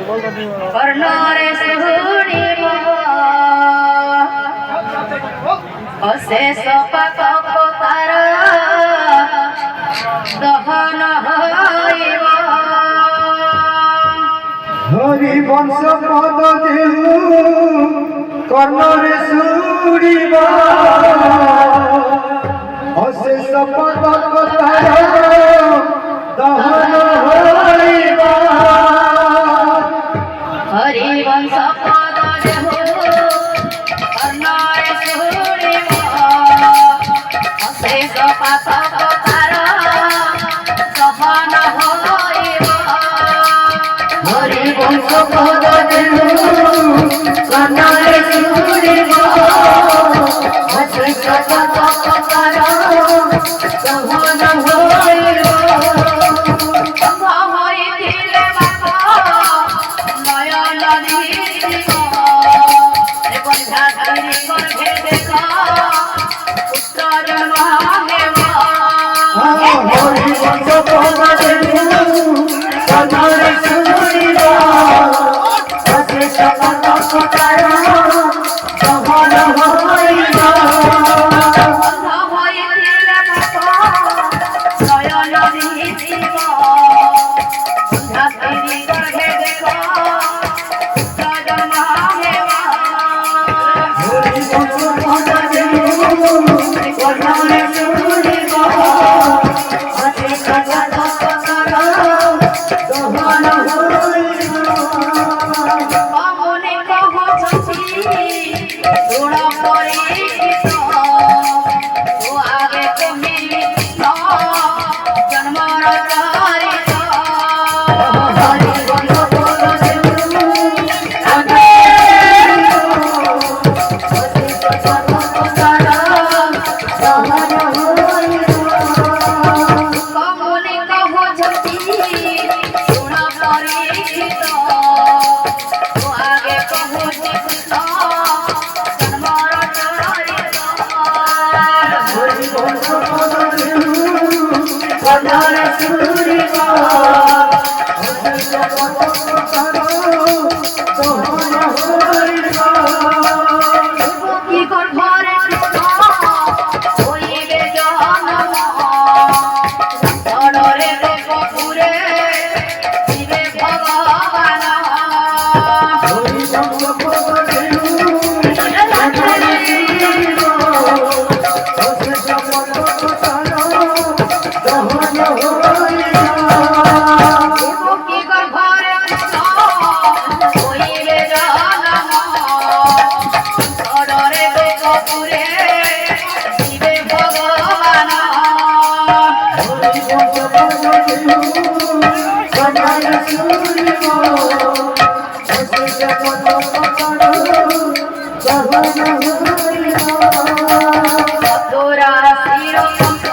কর্ণরে শুনিব অশেষ পাতক তার দহন হইব হরি বংশ পদ দেহু কর্ণরে শুনিব অশেষ পাতক তার দহন হইব হরি বংশ পদ দেহু কর্ণরে শুনিব অশেষ পাতক তার দহন হইব হরি বংশ পদ দেহু কর্ণরে শুনিব অশেষ পাতক তার দহন হইব হরি বংশ পদ দেহু কর্ণরে শুনিব অশেষ পাতক তার দহন হইব হরি বংশ পদ দেহু কর্ণরে শুনিব অশেষ পাতক তার দহন হইব কর্ণরে শুনিব অশেষ পাতক তার দহন হইব কি গর্ভরে কৃষ্ণ হইবে জন্ম চরণে দেবপুরে শিবে ভগবান হরি বংশ পদ দেহু কর্ণরে শুনিব অশেষ পাতক তার দহন হইব কি গর্ভরে কৃষ্ণ হইবে জন্ম চরণে দেবপুরে শিবে ভগবান হরি বংশ পদ দেহু কর্ণরে শুনিব অশেষ পাতক তার দহন হইব তোরা শিরকম্প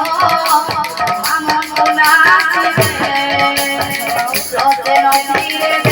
আমন নাচিবে সতে নদীরে